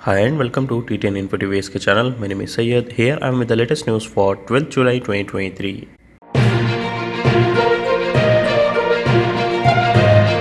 Hi and welcome to T10 Info TV SK channel. My name is Syed. Here I am with the latest news for 12th July 2023.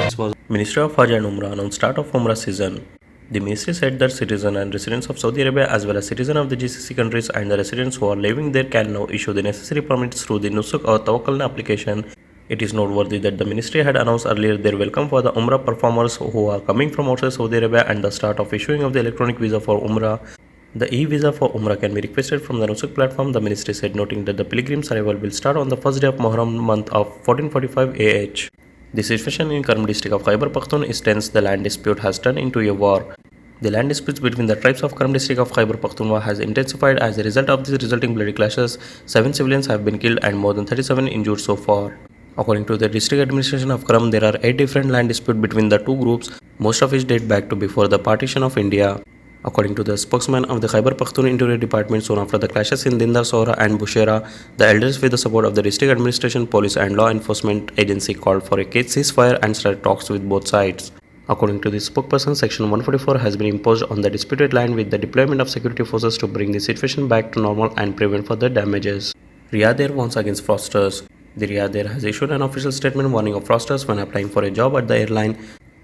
This was Ministry of Hajj and Umrah announced start of Umrah season. The ministry said that citizens and residents of Saudi Arabia as well as citizens of the GCC countries and the residents who are living there can now issue the necessary permits through the Nusuk or Tawakkal application. It is noteworthy that the ministry had announced earlier their welcome for the Umrah performers who are coming from outside Saudi Arabia and the start of issuing of the electronic visa for Umrah. The e-visa for Umrah can be requested from the Nusuk platform, the ministry said, noting that the pilgrims' arrival will start on the first day of Muharram month of 1445 AH. The situation in Karam district of Khyber Pakhtunkhwa is tense. The land dispute has turned into a war. The land disputes between the tribes of Karam district of Khyber Pakhtunkhwa has intensified. As a result of these resulting bloody clashes, 7 civilians have been killed and more than 37 injured so far. According to the district administration of Karam, there are 8 different land disputes between the two groups, most of which date back to before the partition of India. According to the spokesman of the Khyber Pakhtunkhwa Interior Department, soon after the clashes in Dindar Sohra and Bushera, the elders with the support of the district administration, police and law enforcement agency called for a ceasefire and started talks with both sides. According to the spokesperson, Section 144 has been imposed on the disputed land with the deployment of security forces to bring the situation back to normal and prevent further damages. Riyadh Air warns against fraudsters. The Riyadh Air has issued an official statement warning of fraudsters when applying for a job at the airline.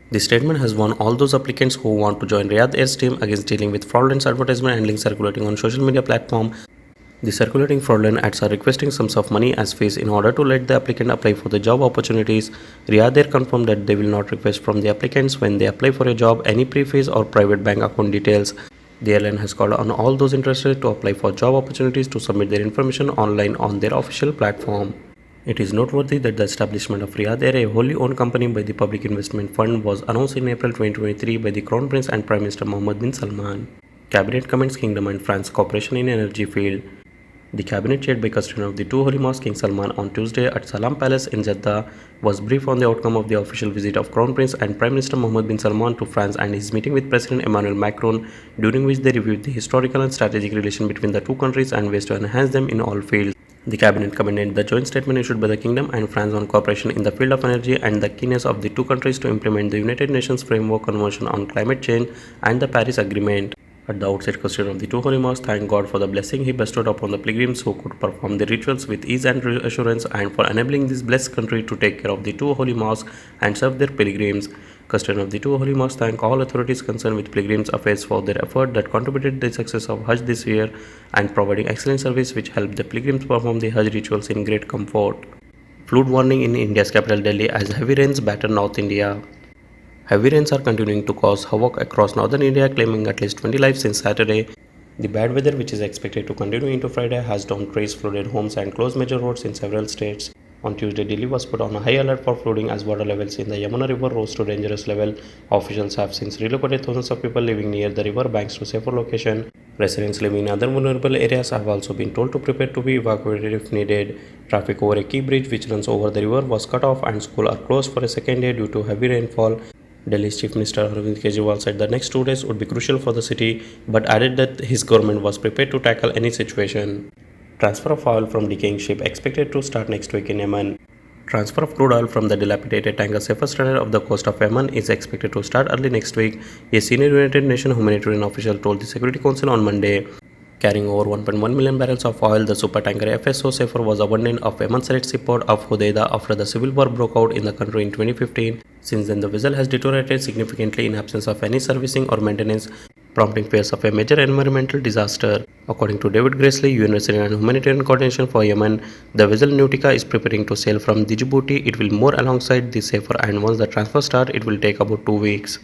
The statement has warned all those applicants who want to join Riyadh Air's team against dealing with fraudulent advertisement and links circulating on social media platform. The circulating fraudulent ads are requesting sums of money as fees in order to let the applicant apply for the job opportunities. Riyadh Air confirmed that they will not request from the applicants when they apply for a job any pre-fees or private bank account details. The airline has called on all those interested to apply for job opportunities to submit their information online on their official platform. It is noteworthy that the establishment of Riyadh Air, a wholly owned company by the Public Investment Fund, was announced in April 2023 by the Crown Prince and Prime Minister Mohammed bin Salman. Cabinet commends Kingdom and France cooperation in energy field. The cabinet chaired by custodian of the two holy mosques, King Salman, on Tuesday at Salam Palace in Jeddah was briefed on the outcome of the official visit of Crown Prince and Prime Minister Mohammed bin Salman to France and his meeting with President Emmanuel Macron, during which they reviewed the historical and strategic relation between the two countries and ways to enhance them in all fields. The cabinet commended the joint statement issued by the Kingdom and France on cooperation in the field of energy and the keenness of the two countries to implement the United Nations Framework Convention on Climate Change and the Paris Agreement. At the outset, custodian of the two holy mosques thanked God for the blessing he bestowed upon the pilgrims who could perform the rituals with ease and assurance, and for enabling this blessed country to take care of the two holy mosques and serve their pilgrims. Custodian of the two holy mosques thanked all authorities concerned with pilgrims' affairs for their effort that contributed to the success of Hajj this year and providing excellent service which helped the pilgrims perform the Hajj rituals in great comfort. Flood warning in India's capital Delhi as heavy rains batter North India. Heavy rains are continuing to cause havoc across northern India, claiming at least 20 lives since Saturday. The bad weather, which is expected to continue into Friday, has downed trees, flooded homes and closed major roads in several states. On Tuesday, Delhi was put on a high alert for flooding as water levels in the Yamuna River rose to dangerous level. Officials have since relocated thousands of people living near the river banks to safer location. Residents living in other vulnerable areas have also been told to prepare to be evacuated if needed. Traffic over a key bridge which runs over the river was cut off and schools are closed for a second day due to heavy rainfall. Delhi's Chief Minister Arvind Kejriwal said the next 2 days would be crucial for the city, but added that his government was prepared to tackle any situation. Transfer of oil from decaying ship expected to start next week in Yemen. Transfer of crude oil from the dilapidated tanker safer stranded off the coast of Yemen is expected to start early next week, a senior United Nations humanitarian official told the Security Council on Monday. Carrying over 1.1 million barrels of oil, the supertanker FSO Safer was abandoned off Yemen's Red Sea port of Hodeidah after the civil war broke out in the country in 2015. Since then, the vessel has deteriorated significantly in absence of any servicing or maintenance, prompting fears of a major environmental disaster. According to David Graisley, UN Resident and Humanitarian Coordination for Yemen, the vessel Nautica is preparing to sail from Djibouti. It will moor alongside the Safer, and once the transfer starts, it will take about 2 weeks.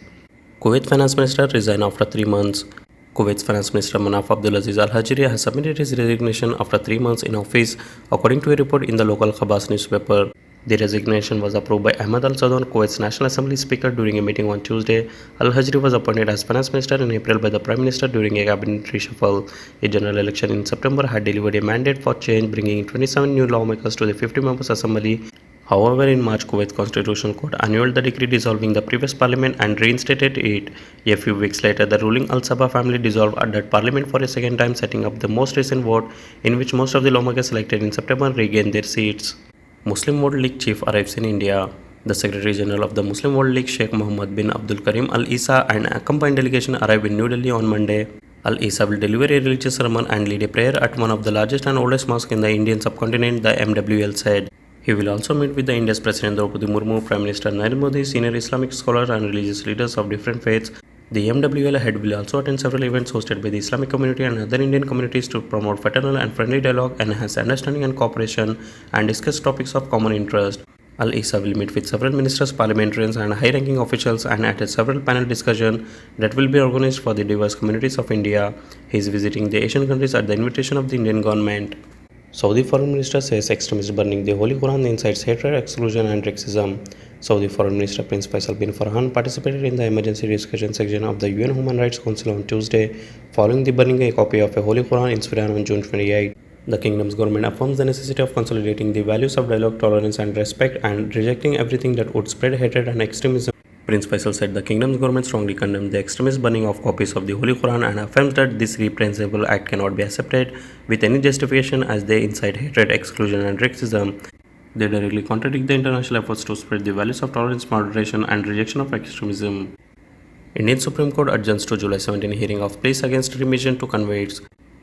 Kuwait Finance Minister resigned after 3 months. Kuwait's Finance Minister Manaf Abdulaziz Al-Hajri has submitted his resignation after 3 months in office, according to a report in the local Khabas newspaper. The resignation was approved by Ahmed Al-Sadon, Kuwait's National Assembly Speaker, during a meeting on Tuesday. Al-Hajri was appointed as Finance Minister in April by the Prime Minister during a cabinet reshuffle. A general election in September had delivered a mandate for change, bringing 27 new lawmakers to the 50 members assembly. However, in March, Kuwait's Constitutional Court annulled the decree dissolving the previous parliament and reinstated it. A few weeks later, the ruling Al-Sabah family dissolved that parliament for a second time, setting up the most recent vote, in which most of the lawmakers elected in September regained their seats. Muslim World League chief arrives in India. The Secretary General of the Muslim World League, Sheikh Mohammed bin Abdul Karim Al Isa, and a combined delegation arrived in New Delhi on Monday. Al Isa will deliver a religious sermon and lead a prayer at one of the largest and oldest mosques in the Indian subcontinent, the MWL said. He will also meet with the India's President Draupadi Murmu, Prime Minister Narendra Modi, senior Islamic scholars, and religious leaders of different faiths. The MWL head will also attend several events hosted by the Islamic community and other Indian communities to promote fraternal and friendly dialogue, enhance understanding and cooperation, and discuss topics of common interest. Al Isa will meet with several ministers, parliamentarians, and high ranking officials and attend several panel discussions that will be organized for the diverse communities of India. He is visiting the Asian countries at the invitation of the Indian government. Saudi Foreign Minister says extremists burning the Holy Quran incites hatred, exclusion, and racism. Saudi Foreign Minister Prince Faisal bin Farhan participated in the emergency discussion section of the UN Human Rights Council on Tuesday, following the burning a copy of a Holy Quran in Sweden on June 28. The kingdom's government affirms the necessity of consolidating the values of dialogue, tolerance, and respect, and rejecting everything that would spread hatred and extremism. Prince Faisal said the kingdom's government strongly condemned the extremist burning of copies of the Holy Quran and affirms that this reprehensible act cannot be accepted with any justification as they incite hatred, exclusion, and racism. They directly contradict the international efforts to spread the values of tolerance, moderation, and rejection of extremism. Indian Supreme Court adjourns to July 17 hearing of pleas against remission to convicts.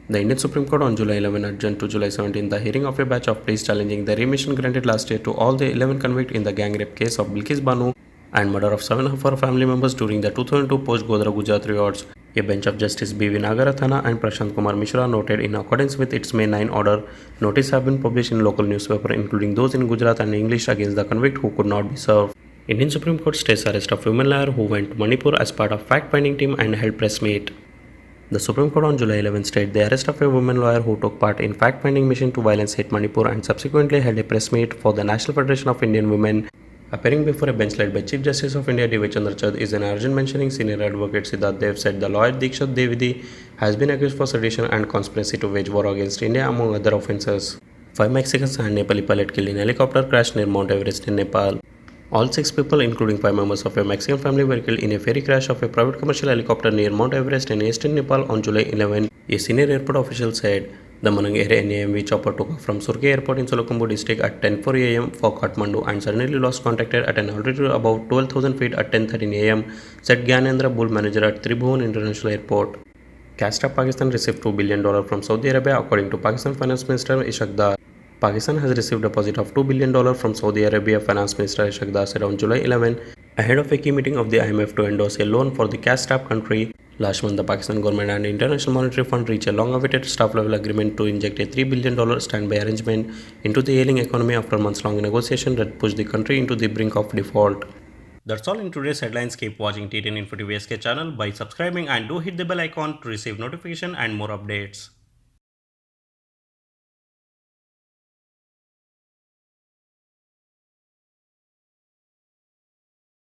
The Indian Supreme Court on July 11 adjourned to July 17 the hearing of a batch of pleas challenging the remission granted last year to all the 11 convicts in the gang rape case of Bilkis Banu and murder of 7 of her family members during the 2002 post-Godra Gujarat riots. A bench of Justice B.V. Nagarathana and Prashant Kumar Mishra noted in accordance with its May 9 order, notices have been published in local newspapers including those in Gujarat and English against the convict who could not be served. Indian Supreme Court stays arrest of women lawyer who went to Manipur as part of fact-finding team and held press meet. The Supreme Court on July 11 stated the arrest of a woman lawyer who took part in fact-finding mission to violence hate Manipur and subsequently held a press meet for the National Federation of Indian Women. Appearing before a bench led by Chief Justice of India D.Y. Chandrachud is an urgent mentioning senior advocate Siddharth Dev said the lawyer Dikshat Devidi has been accused for sedition and conspiracy to wage war against India among other offences. 5 Mexicans and Nepali pilot killed in helicopter crash near Mount Everest in Nepal. All 6 people, including 5 members of a Mexican family, were killed in a ferry crash of a private commercial helicopter near Mount Everest in eastern Nepal on July 11, a senior airport official said. The Manang Air NAMV chopper took off from Surkey Airport in Solakhumbu district at 10:04 am for Kathmandu and suddenly lost contact at an altitude above 12,000 feet at 10:13 am, said Gyanendra Bull, manager at Tribhuvan International Airport. Cash App Pakistan received $2 billion from Saudi Arabia, according to Pakistan Finance Minister Ishaq Dar. Pakistan has received a deposit of $2 billion from Saudi Arabia, Finance Minister Ishaq Dar said on July 11, ahead of a key meeting of the IMF to endorse a loan for the cash-strapped country. Last month, the Pakistan government and International Monetary Fund reached a long-awaited staff-level agreement to inject a $3 billion standby arrangement into the ailing economy after months-long negotiation that pushed the country into the brink of default. That's all in today's headlines. Keep watching TTN Info TV SK channel by subscribing and do hit the bell icon to receive notification and more updates.